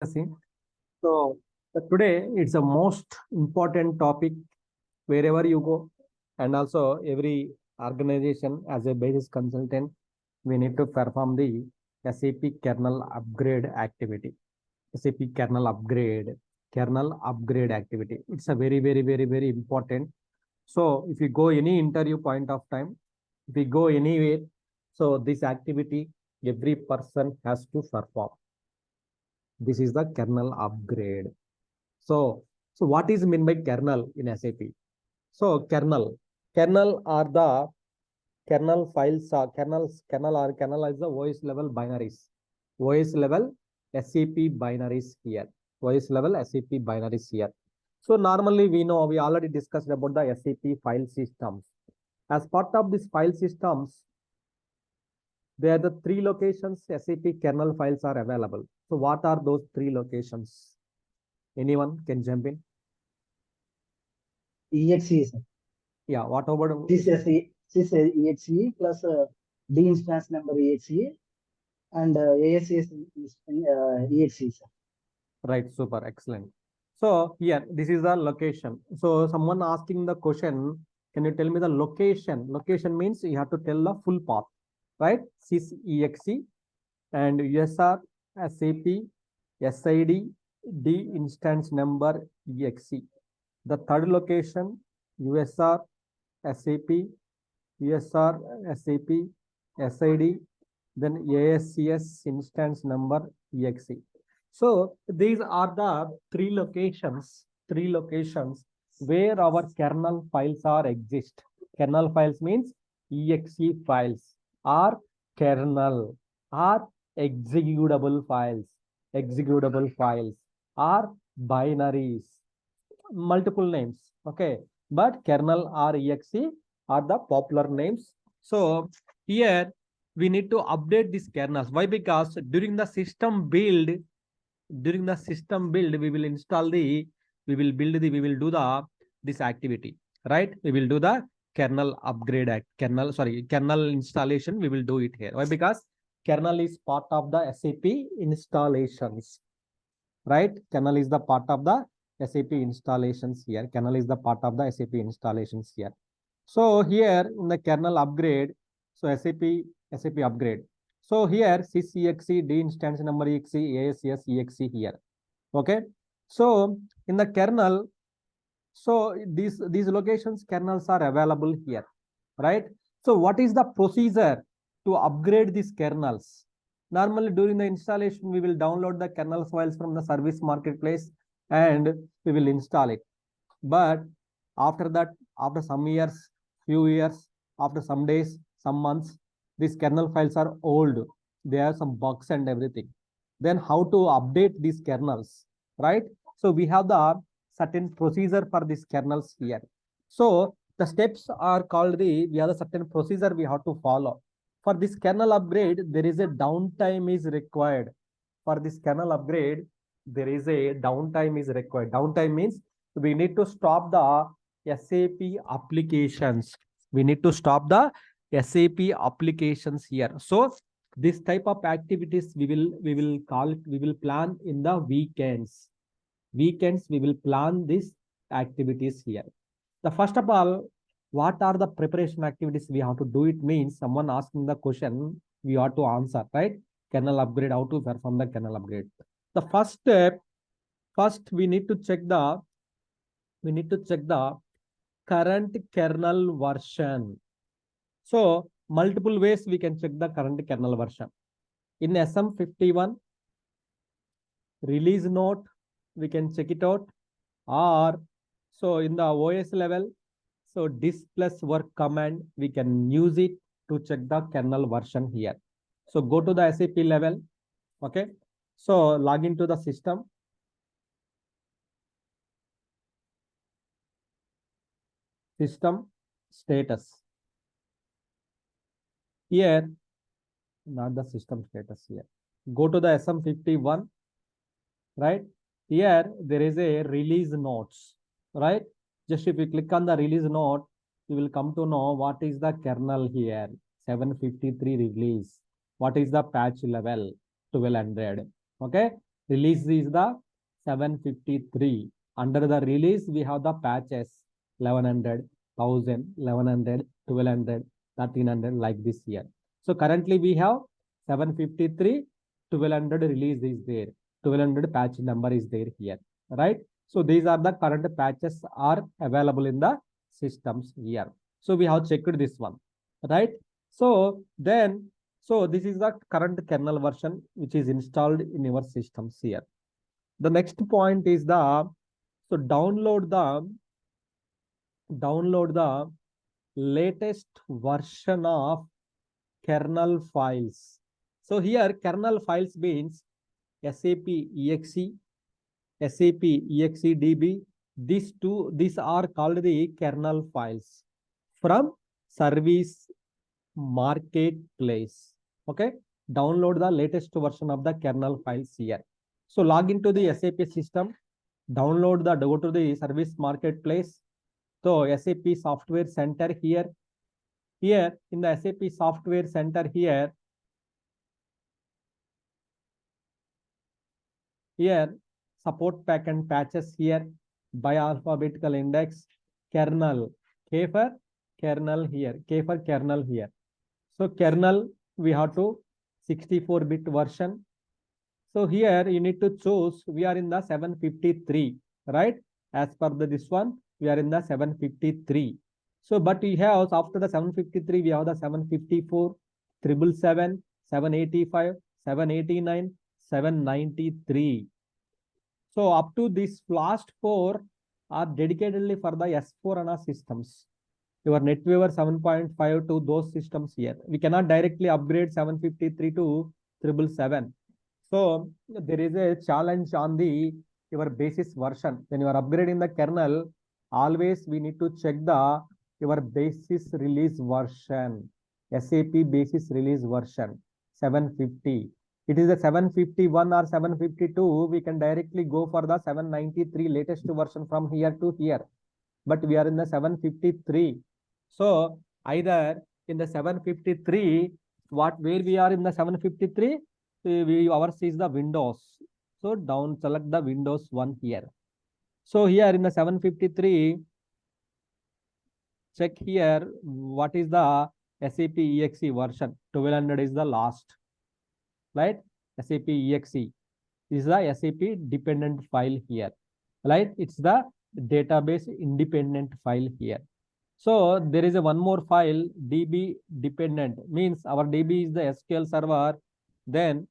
discussing. So today it's the most important topic wherever you go, and also every organization as a basis consultant, we need to perform the SAP kernel upgrade activity. SAP kernel upgrade activity. It's a very important. So if you go any interview point of time, if you go anywhere, so this activity every person has to perform. This is the kernel upgrade. So what is meant by kernel in SAP? So kernel are the kernel files are kernel is the OS level binaries. OS level SAP binaries here. OS level SAP binaries here. So normally we know, we already discussed about the SAP file systems. As part of this file systems, there are the 3 locations SAP kernel files are available. So what are those 3 locations? Anyone can jump in? EXE, sir. Yeah, what about This is EXE plus D instance number EXE and ASE is EXE, sir. right? Super, excellent. So here, this is the location. So someone asking the question, can you tell me the location? Location means you have to tell the full path, right? Sys exe and USR SAP SID D instance number exe. The third location USR SAP USR SAP SID then ASCS instance number exe. So these are the 3 locations where our kernel files are exist. Kernel files means exe files or kernel or executable files or binaries, multiple names. Okay, but kernel or exe are the popular names. So here we need to update these kernels. Why? Because during the system build, we will install the, we will do the this activity, right? We will do the kernel upgrade kernel installation. We will do it here. Why? Because kernel is part of the SAP installations, right? Kernel is the part of the SAP installations here. Kernel is the part of the SAP installations here. So here in the kernel upgrade, so SAP upgrade. So here sys exe D instance number exe ASS exe here. Okay. So in the kernel, so these locations kernels are available here, right? So what is the procedure to upgrade these kernels? Normally during the installation, we will download the kernel files from the service marketplace and we will install it. But after that, after some years, few years, after some days, some months, these kernel files are old. There are some bugs and everything. Then how to update these kernels, right? So we have the certain procedure for these kernels here. So the steps are called we have a certain procedure we have to follow. For this kernel upgrade, there is a downtime is required. For this kernel upgrade, there is a downtime is required. Downtime means we need to stop the SAP applications. We need to stop the SAP applications here. So this type of activities we will plan in the weekends. We will plan these activities here. The first of all, what are the preparation activities we have to do? It means someone asking the question, we have to answer, right? Kernel upgrade, how to perform the kernel upgrade. The first step, we need to check the current kernel version. So multiple ways we can check the current kernel version. In SM51 release note, we can check it out, or so in the OS level, so dis plus work command, we can use it to check the kernel version here. So go to the SAP level. Okay, so log into the system. System status. Here, not the system status here. Go to the SM51, right? Here, there is a release notes, right? Just if you click on the release note, you will come to know what is the kernel here. 753 release. What is the patch level? 1200. Okay. Release is the 753. Under the release, we have the patches 1100, 1000, 1100, 1200, 1300 like this here. So currently we have 753, 1200 release is there. 1200 patch number is there here, right? So these are the current patches are available in the systems here. So we have checked this one, right? So then, so this is the current kernel version which is installed in your systems here. The next point is the, so download the latest version of kernel files. So here kernel files means SAP exe, SAP exedb. These are called the kernel files from service marketplace. Okay, download the latest version of the kernel files here. So log into the SAP system, download the, go to the service marketplace. So SAP software center here. Here in the SAP software center here, support pack and patches here by alphabetical index, kernel, K for kernel here, K for kernel here. So kernel, we have to 64-bit version. So here you need to choose, we are in the 753, right? As per this one, we are in the 753. So, but we have, after the 753, we have the 754, 777, 785, 789, 793. So up to this last four are dedicatedly for the S4HANA systems. Your NetWeaver 7.5 to those systems here. We cannot directly upgrade 753 to 777. So there is a challenge on the your basis version. When you are upgrading the kernel, always we need to check the your basis release version, SAP basis release version 750. It is a 751 or 752. We can directly go for the 793 latest version from here to here. But we are in the 753. So either in the 753, where we are in the 753, ours is the Windows. So down select the Windows one here. So here in the 753, check here what is the SAP exe version. 1200 is the last, right? SAP exe is the SAP dependent file here, right? It's the database independent file here. So there is a one more file, DB dependent, means our DB is the SQL server, then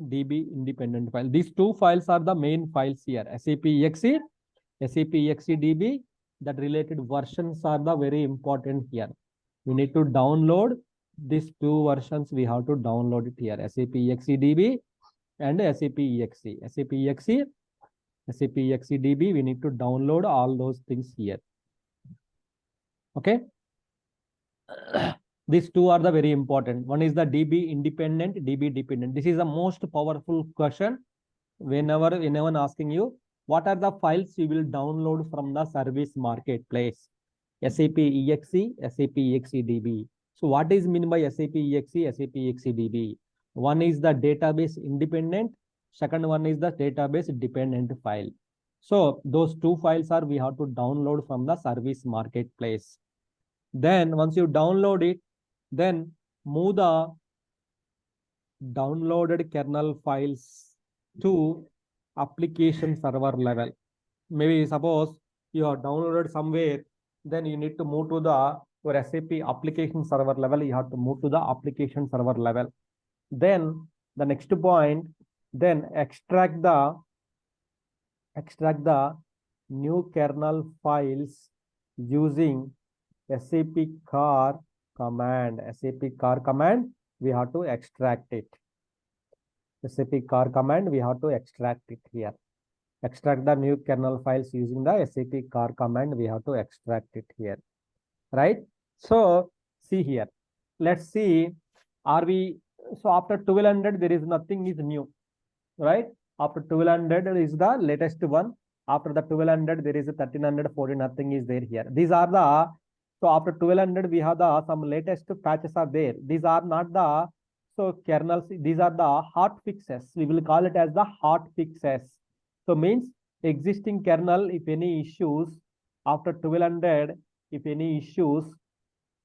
DB independent file. These two files are the main files here, SAP exe, SAP exedb. That related versions are the very important here. We need to download these two versions. We have to download it here, SAP exedb and SAP exe. SAP exe, SAP exedb. We need to download all those things here. Okay. These two are the very important. One is the DB independent, DB dependent. This is the most powerful question. Whenever anyone asking you, what are the files you will download from the service marketplace? SAP exe, SAP exedb. So what is meant by SAP exe, SAP exedb? One is the database independent. Second one is the database dependent file. So those two files are we have to download from the service marketplace. Then once you download it, then move the downloaded kernel files to application server level. Maybe suppose you have downloaded somewhere, then you need to move to the your SAP application server level. You have to move to the application server level. Then the next point, then extract the new kernel files using SAP car command. SAP car command, we have to extract it. SAP car command, we have to extract it here. Extract the new kernel files using the SAP car command. We have to extract it here, right? So see here. Let's see. Are we, so after 1200, there is nothing is new, right? After 1200 is the latest one. After the 1200, there is a 1300, 14, nothing is there here. These are the, so after 1200, we have the some latest patches are there. These are not the So kernels, these are the hot fixes. We will call it as the hot fixes. So means existing kernel, if any issues after 1200, if any issues,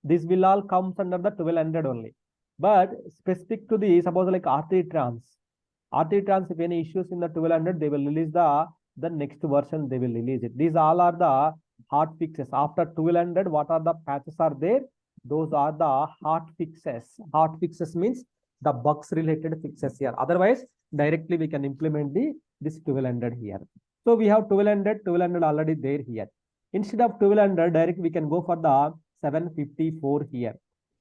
this will all comes under the 1200 only. But specific to the, suppose like R3 trans, if any issues in the 1200, they will release the next version, they will release it. These all are the hot fixes. After 1200, what are the patches are there? Those are the hot fixes. Hot fixes means the bugs related fixes here. Otherwise, directly we can implement this 1200 here. So we have 1200 already there here. Instead of 1200, direct we can go for the 754 here.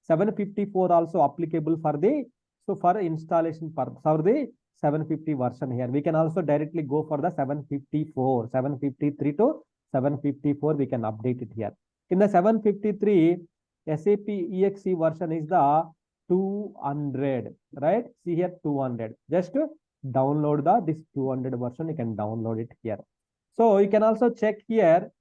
754 also applicable for the, so for installation for the 750 version here. We can also directly go for the 754, 753 to 754, we can update it here. In the 753, SAP EXE version is the 200, right? See here 200. Just download this 200 version, you can download it here. So you can also check here,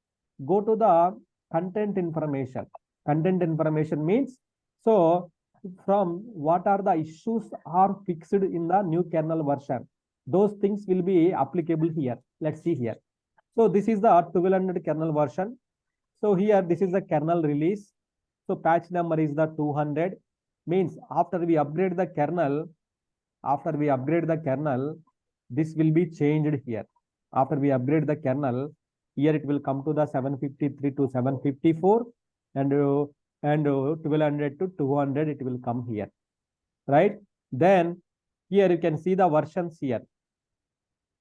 go to the content information. Content information means, so from what are the issues are fixed in the new kernel version, those things will be applicable here. Let's see here. So this is the 1200 kernel version. So here this is the kernel release. So patch number is the 200. Means after we upgrade the kernel, this will be changed here. After we upgrade the kernel, here it will come to the 753 to 754 and 1200 to 200, it will come here, right? Then here you can see the versions here.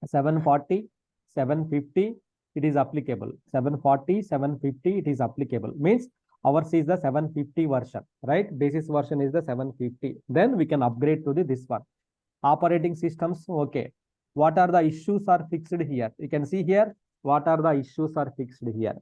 740, 750, it is applicable. 740, 750, it is applicable. Means ours is the 750 version, right? Basis version is the 750. Then we can upgrade to this one. Operating systems, okay. What are the issues are fixed here? You can see here, what are the issues are fixed here.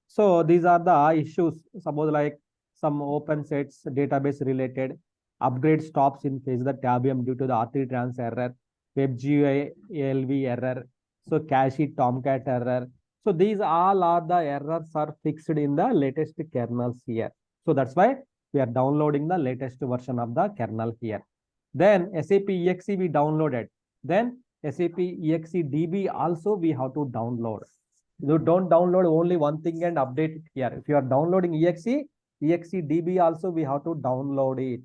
So these are the issues, suppose like some open sets, database related, upgrade stops in phase the Tabium due to the R3 trans error, WebGUI ALV error, so cache Tomcat error. So these all are the errors are fixed in the latest kernels here. So that's why we are downloading the latest version of the kernel here. Then SAP EXE we downloaded. Then SAP EXE DB also we have to download. You don't download only one thing and update it here. If you are downloading EXE DB also we have to download it.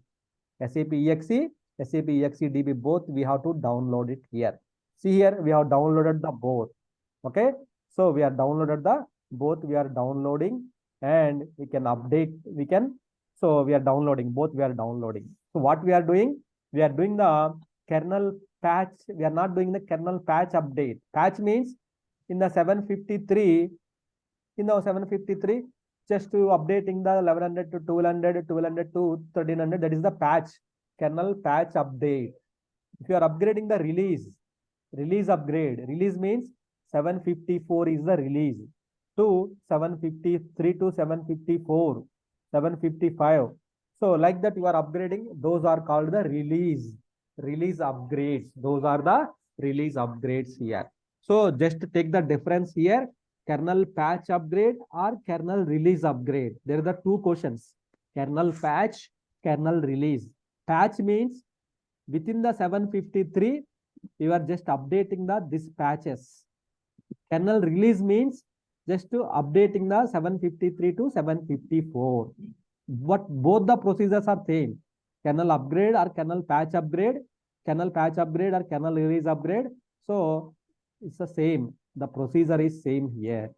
SAP EXE DB both we have to download it here. See here we have downloaded the both. Okay. So we are downloaded the both, we are downloading and we can update, we can, so we are downloading both, we are downloading. So what we are doing? We are doing the kernel patch. We are not doing the kernel patch update. Patch means in the 753, just to updating the 1100 to 1200, 1200 to 1300, that is the patch, kernel patch update. If you are upgrading the release upgrade, release means 754 is the release to 753 to 754, 755. So like that you are upgrading, those are called the release upgrades. Those are the release upgrades here. So just take the difference here, kernel patch upgrade or kernel release upgrade. There are the two questions, kernel patch, kernel release. Patch means within the 753, you are just updating these patches. Kernel release means just to updating the 753 to 754. But both the procedures are same. Kernel upgrade or kernel patch upgrade, or kernel release upgrade. So it's the same. The procedure is same here.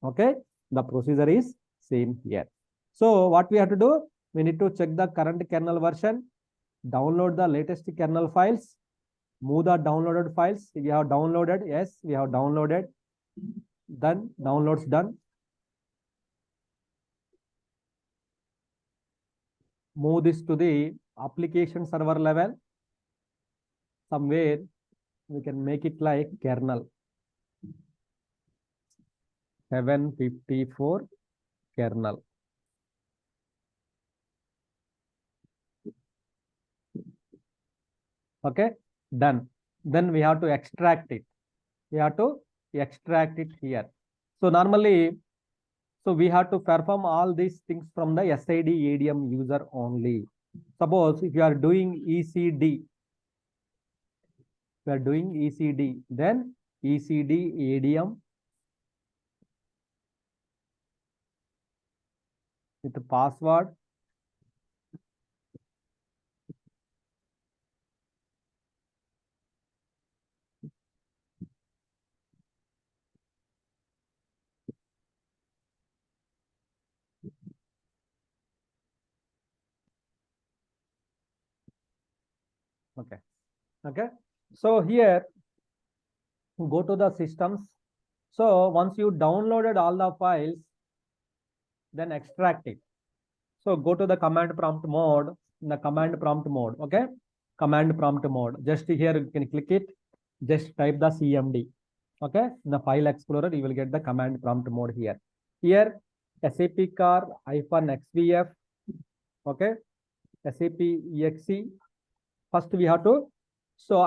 Okay. The procedure is same here. So what we have to do? We need to check the current kernel version, download the latest kernel files, move the downloaded files. We have downloaded. Yes, we have downloaded. Done. Downloads done. Move this to the application server level. Somewhere we can make it like kernel 754 kernel. Okay, done. Then we have to extract it. We have to extract it here. So normally, so we have to perform all these things from the SID ADM user only. Suppose if you are doing ECD, then ECD ADM with the password. Okay. Okay. So here, go to the systems. So once you downloaded all the files, then extract it. So go to the command prompt mode, okay? Command prompt mode. Just here you can click it, just type the CMD, okay? In the file explorer, you will get the command prompt mode here. Here, SAP car -XVF, okay? SAP exe. First we have to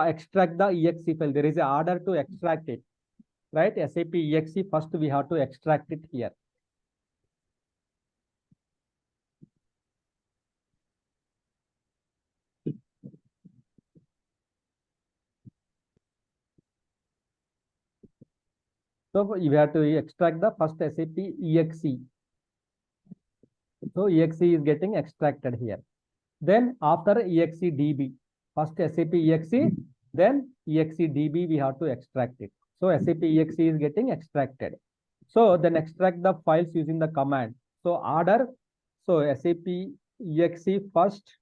extract the exe file. There is an order to extract it, right? SAP exe, first we have to extract it here. So you have to extract the first SAP exe. So exe is getting extracted here. Then after exedb, first SAP exe, then exedb we have to extract it. So SAP exe is getting extracted. So then extract the files using the command. So order, so SAP exe first,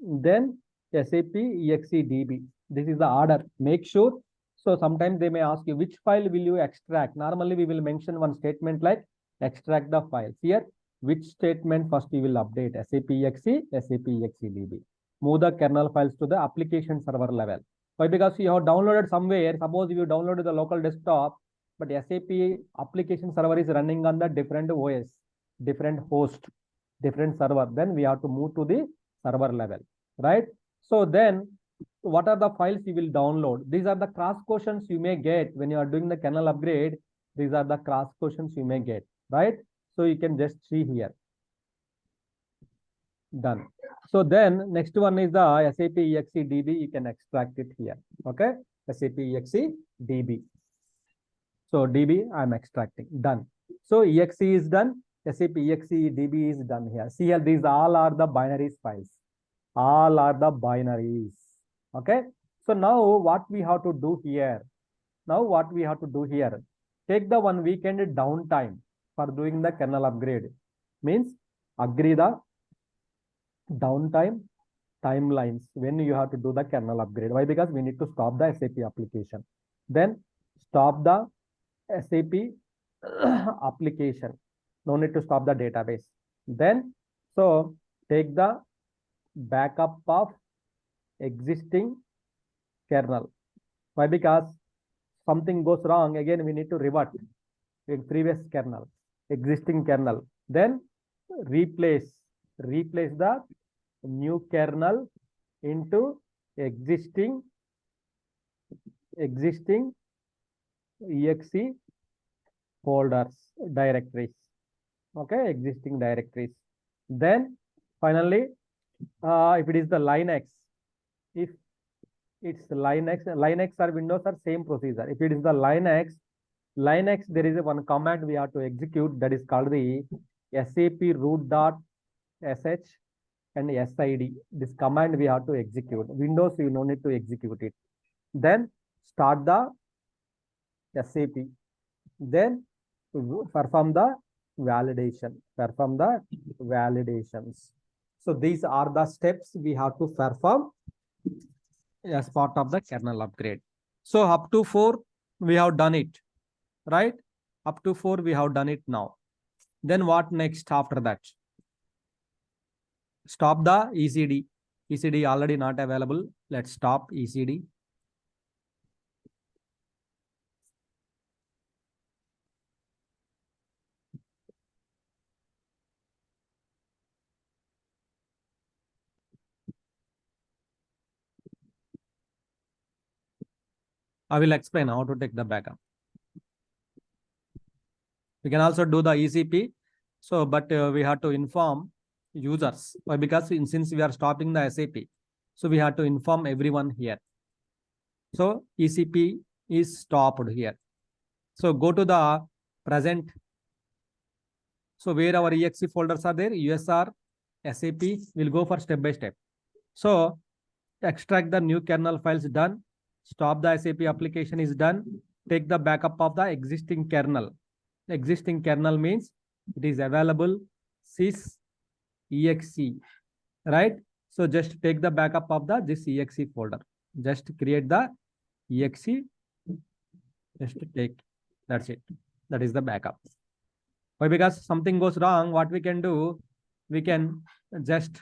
then SAP exedb. This is the order. Make sure. So sometimes they may ask you which file will you extract. Normally we will mention one statement like extract the files. Here, which statement first you will update? SAP exe, SAP exedb. Move the kernel files to the application server level. Why? Because you have downloaded somewhere. Suppose you downloaded the local desktop, but SAP application server is running on the different OS, different host, different server. Then we have to move to the server level, right? So then what are the files you will download? These are the cross questions you may get when you are doing the kernel upgrade. These are the cross questions you may get, right? So you can just see here. Done. So then next one is the SAP exedb. You can extract it here. Okay. SAP exedb. So DB I'm extracting. Done. So exe is done. SAP exedb is done here. See here, these all are the binaries files. All are the binaries. Okay. So now what we have to do here? Take the 1 weekend downtime for doing the kernel upgrade. Means agree the downtime timelines when you have to do the kernel upgrade. Why? Because we need to stop the SAP application. Then stop the SAP application. No need to stop the database. Then so take the backup of existing kernel. Why? Because something goes wrong, again we need to revert in previous kernel, existing kernel. Then replace the new kernel into existing exe folders, directories. Okay, existing directories. Then finally, if it is the Linux, if it's Linux or Windows are same procedure. If it is the Linux, there is one command we have to execute, that is called the SAP root.sh and SID. This command we have to execute. Windows, you no need to execute it. Then start the SAP. Then perform the validation. Validations. So these are the steps we have to perform as part of the kernel upgrade. So up to 4 we have done it, right? Up to 4 we have done it now. Then what next after that? Stop the ECD. ECD already not available. Let's stop ECD. I will explain how to take the backup. We can also do the ECP. So, but we have to inform users. Why? Because since we are stopping the SAP, so we have to inform everyone here. So ECP is stopped here. So go to the present. So where our exe folders are there, USR, SAP, will go for step by step. So extract the new kernel files done. Stop the SAP application is done. Take the backup of the existing kernel. Existing kernel means it is available sys exe, right? So just take the backup of this exe folder. Just create the exe. Just take. That's it. That is the backup. Why? Because something goes wrong, what we can do, we can just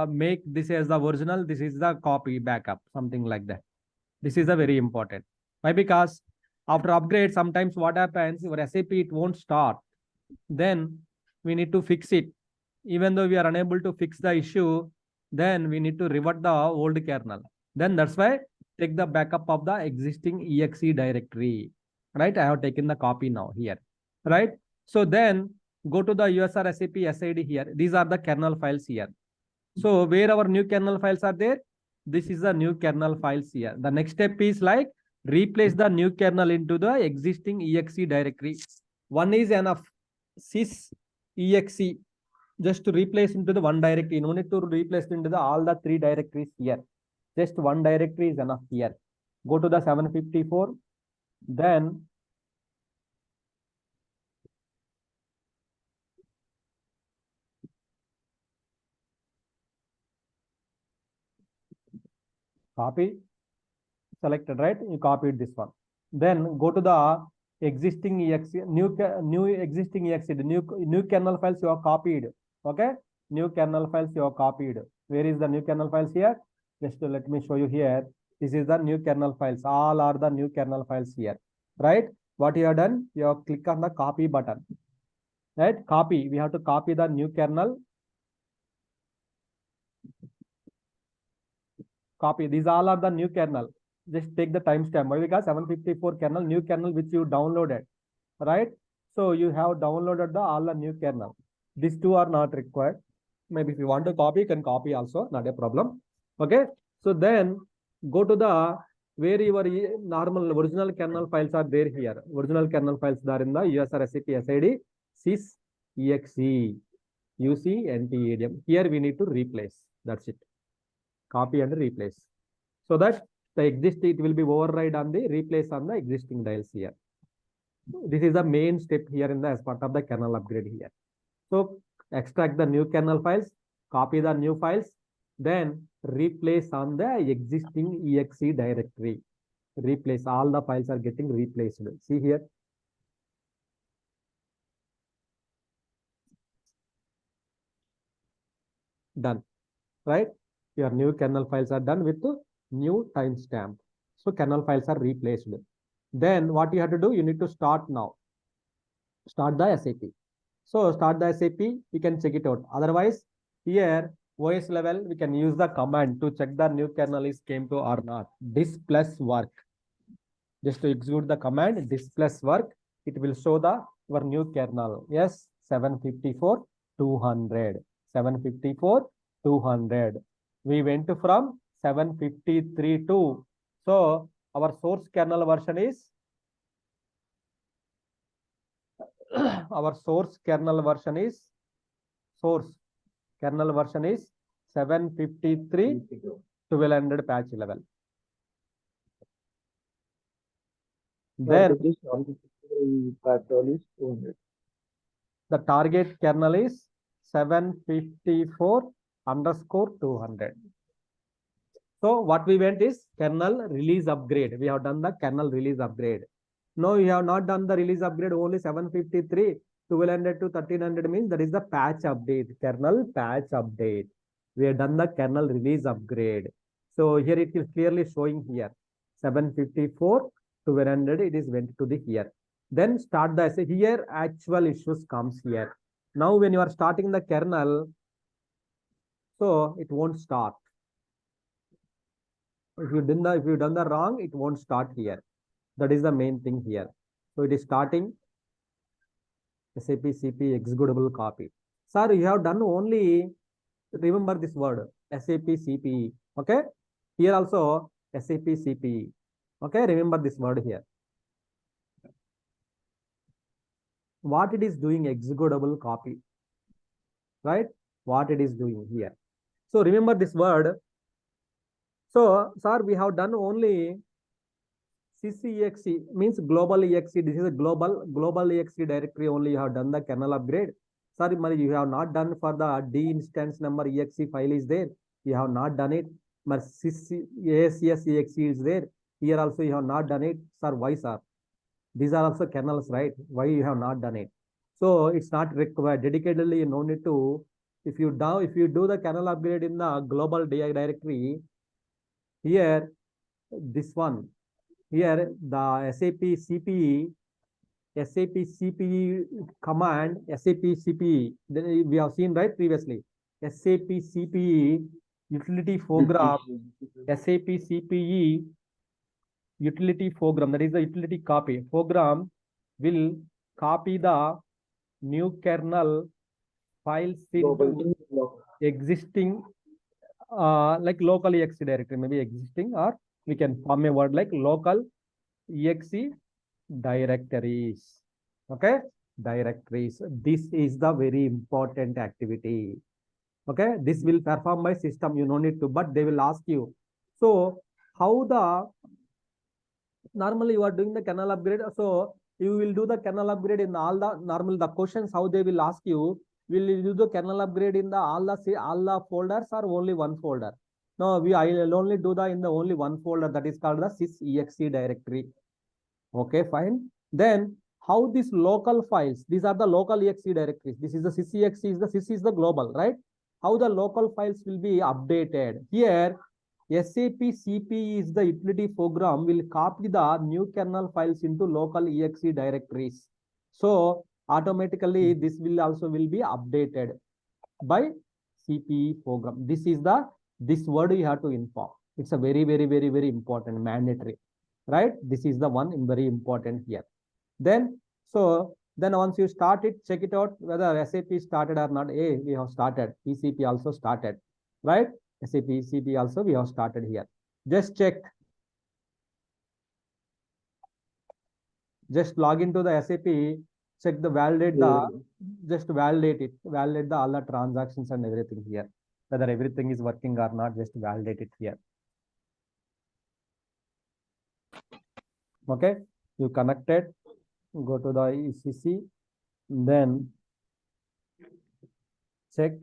make this as the original, this is the copy backup, something like that. This is a very important. Why? Because after upgrade, sometimes what happens, your SAP, it won't start. Then we need to fix it. Even though we are unable to fix the issue, then we need to revert the old kernel. Then that's why take the backup of the existing exe directory. Right? I have taken the copy now here. Right? So then go to the USR SAP SID here. These are the kernel files here. So where our new kernel files are there, this is the new kernel files here. The next step is like replace the new kernel into the existing exe directory. One is enough. Sys exe, just to replace into the one directory. No need to replace into the all the three directories here. Just one directory is enough here. Go to the 754. Then copy, selected, right? You copied this one. Then go to the existing exe, new existing exe, the new kernel files you have copied. Okay, new kernel files you have copied. Where is the new kernel files here? Just let me show you here. This is the new kernel files. All are the new kernel files here, right? What you have done, you have click on the copy button, right? Copy. We have to copy the new kernel. Copy. These all are the new kernel. Just take the timestamp. Why? Because 754 kernel, new kernel which you downloaded, right? So you have downloaded all the new kernel. These two are not required. Maybe if you want to copy, you can copy also, not a problem. Okay. So then go to the where your normal original kernel files are there here. Original kernel files are in the USR SAP SID sys exe UC NTEDM. Here we need to replace. That's it. Copy and replace. So that the existing, it will be override on the replace on the existing dials here. This is the main step here in the as part of the kernel upgrade here. So extract the new kernel files, copy the new files, then replace on the existing exe directory. Replace, all the files are getting replaced. See here. Done, right? Your new kernel files are done with the new timestamp. So kernel files are replaced. Then what you have to do, you need to start now. Start the SAP. So start the SAP, you can check it out. Otherwise, here OS level, we can use the command to check the new kernel is came to or not. This plus work. Just to execute the command, this plus work, it will show the our new kernel. Yes, 754 200. 754 200. We went from 753 to, so our source kernel version is our source kernel version is 753 1200 patch level. Then the target kernel is 754 underscore 200. So what we went is kernel release upgrade. We have done the kernel release upgrade. No, you have not done the release upgrade, only 753, 1200 to 1300 means that is the patch update, kernel patch update. We have done the kernel release upgrade. So here it is clearly showing here, 754, 1200, it is went to the here. Then start the, here actual issues comes here. Now when you are starting the kernel, so it won't start. If you've done the wrong, it won't start here. That is the main thing here. So it is starting SAP CP executable copy. Sir, you have done only, remember this word, SAP CPE. Okay. Here also SAP CPE. Okay. Remember this word here. What it is doing, executable copy. Right. What it is doing here. So remember this word. So, sir, we have done only CCEXE, means global EXE. This is a global EXE directory only. You have done the kernel upgrade. Sorry, you have not done for the D instance number EXE file is there. You have not done it. ASCS EXE is there. Here also you have not done it. Sir, why, sir? These are also kernels, right? Why you have not done it? So it's not required. Dedicatedly, you no need to. If you do the kernel upgrade in the global DI directory, here, this one, here the SAP CPE command, SAP CPE, we have seen right previously. SAP CPE utility program, SAP CPE utility program, that is the utility copy program, will copy the new kernel files into existing like local exe directory, maybe existing, or we can form a word like local exe directories. Okay, directories. This is the very important activity. Okay, this will perform by system. You no need to, but they will ask you. So how the normally you are doing the kernel upgrade. So you will do the kernel upgrade in all the normal the questions. How they will ask you? Will you do the kernel upgrade in the all the folders or only one folder? No, I will only do the in the only one folder, that is called the sysexe directory. Okay, fine. Then how these local files, these are the local exe directories. This is the sysexe, sys is the global, right? How the local files will be updated. Here, SAP CPE is the utility program will copy the new kernel files into local exe directories. So automatically this will also will be updated by CPE program. This word you have to inform. It's a very important, mandatory, right? This is the one very important here. Then once you start it, check it out whether SAP started or not. We have started. PCP also started, right? SAP CP also we have started here. Just check. Just log into the SAP, check the validate just validate it, validate all the transactions and everything here. Whether everything is working or not, just validate it here. Okay, you connected, go to the ECC, then check.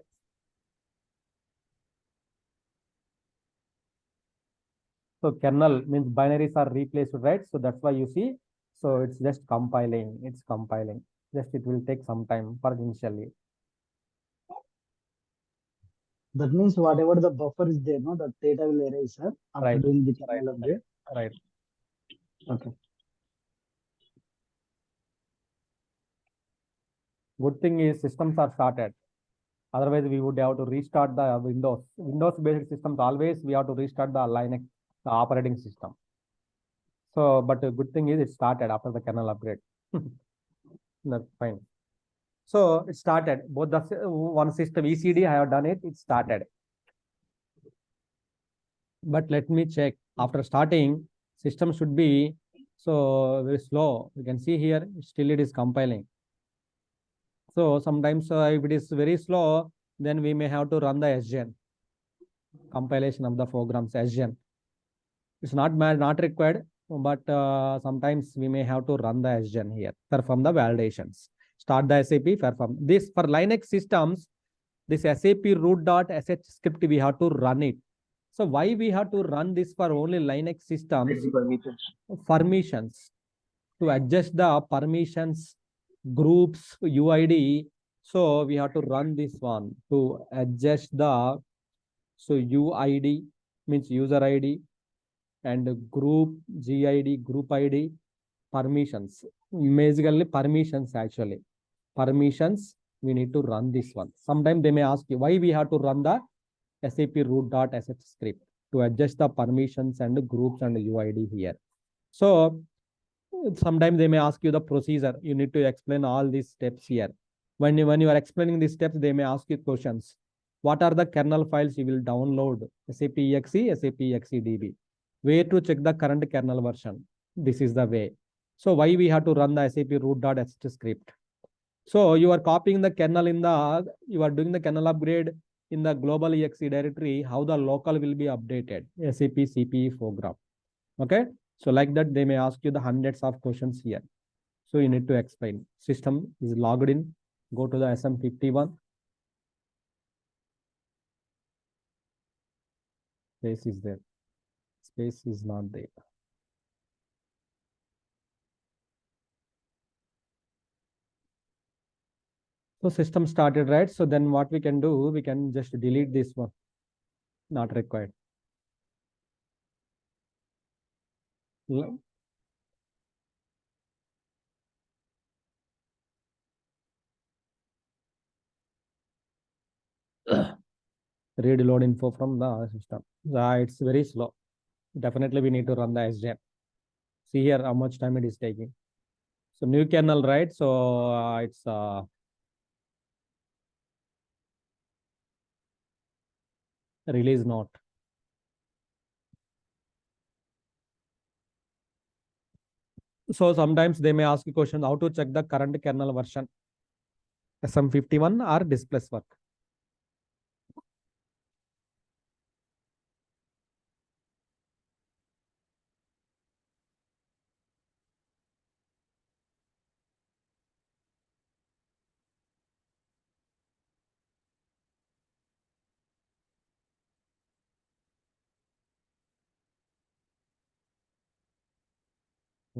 So kernel means binaries are replaced, right? So that's why you see. So it's just compiling. It's compiling. Just it will take some time for initially. That means whatever the buffer is there, no, the data will erase, sir, after doing the kernel upgrade. Right. Okay. Good thing is systems are started. Otherwise, we would have to restart the Windows. Windows-based systems always we have to restart the Linux, the operating system. So, but the good thing is it started after the kernel upgrade. That's fine. So it started. Both the one system ECD I have done it. It started. But let me check. After starting, system should be so very slow. You can see here still it is compiling. So sometimes if it is very slow, then we may have to run the SGen compilation of the programs SGen. It's not required, but sometimes we may have to run the SGen here, perform the validations. Start the SAP, perform this for Linux systems. This SAP root.sh script we have to run it. So why we have to run this for only Linux systems? Permissions, to adjust the permissions, groups, UID. So we have to run this one to adjust the UID means user ID and group GID, group ID, permissions. Basically permissions actually. Permissions, we need to run this one. Sometimes they may ask you why we have to run the SAP root.sh script to adjust the permissions and the groups and the UID here. So sometimes they may ask you the procedure. You need to explain all these steps here. when you are explaining these steps, they may ask you questions. What are the kernel files you will download? SAP exe, SAP exedb. Where to check the current kernel version? This is the way. So why we have to run the SAP root.sh script? So you are copying the kernel you are doing the kernel upgrade in the global exe directory, how the local will be updated, SAP CPE program. Okay. So like that, they may ask you the hundreds of questions here. So you need to explain. System is logged in. Go to the SM51. Space is there. Space is not there. So system started, right? So then what we can do, we can just delete this one. Not required. Read load info from the system. It's very slow. Definitely we need to run the SGen. See here how much time it is taking. So new kernel, right? So it's release note. So sometimes they may ask you question how to check the current kernel version, SM51 or displace work.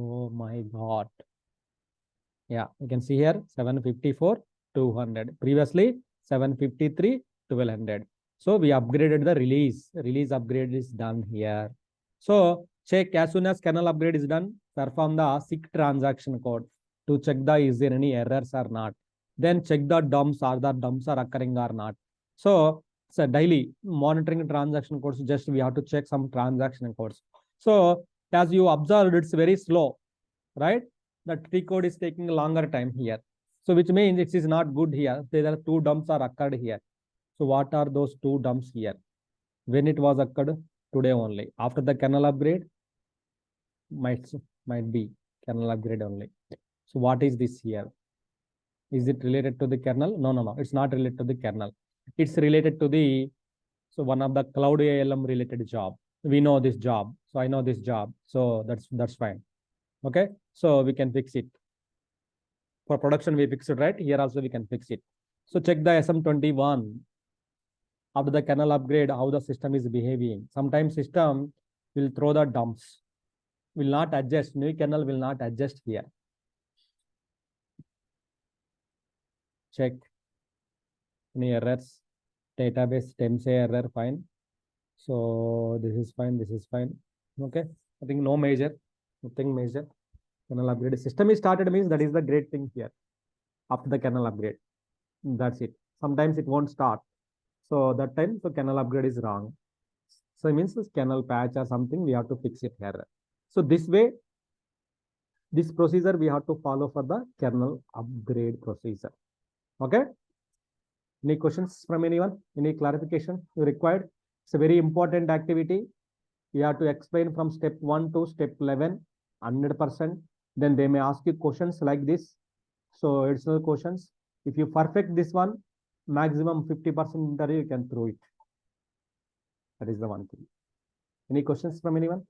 Oh my God. Yeah, you can see here 754, 200. Previously 753, 1200. So we upgraded the release. Release upgrade is done here. So check as soon as kernel upgrade is done, perform the SIG transaction code to check the is there any errors or not. Then check the dumps, are the dumps are occurring or not. So it's a daily monitoring transaction codes. Just we have to check some transaction codes. So as you observed, it's very slow, right? The T code is taking a longer time here. So which means it is not good here. There are two dumps are occurred here. So what are those two dumps here? When it was occurred? Today only. After the kernel upgrade, might be kernel upgrade only. So what is this here? Is it related to the kernel? No. It's not related to the kernel. It's related to the, so one of the cloud ALM related job. We know this job. So I know this job. So that's fine. Okay. So we can fix it. For production, we fix it, right? Here also we can fix it. So check the SM21. After the kernel upgrade, how the system is behaving. Sometimes system will throw the dumps, will not adjust. New kernel will not adjust here. Check any errors. Database temp say error, fine. So this is fine, this is fine. Okay, I think no major, nothing major. Kernel upgrade system is started means that is the great thing here. After the kernel upgrade, that's it. Sometimes it won't start. So that time, so kernel upgrade is wrong. So it means this kernel patch or something, we have to fix it here. So this way, this procedure we have to follow for the kernel upgrade procedure. Okay. Any questions from anyone? Any clarification you required? It's a very important activity. You have to explain from step 1 to step 11, 100%. Then they may ask you questions like this. So additional questions. If you perfect this one, maximum 50% interview, you can throw it. That is the one thing. Any questions from anyone?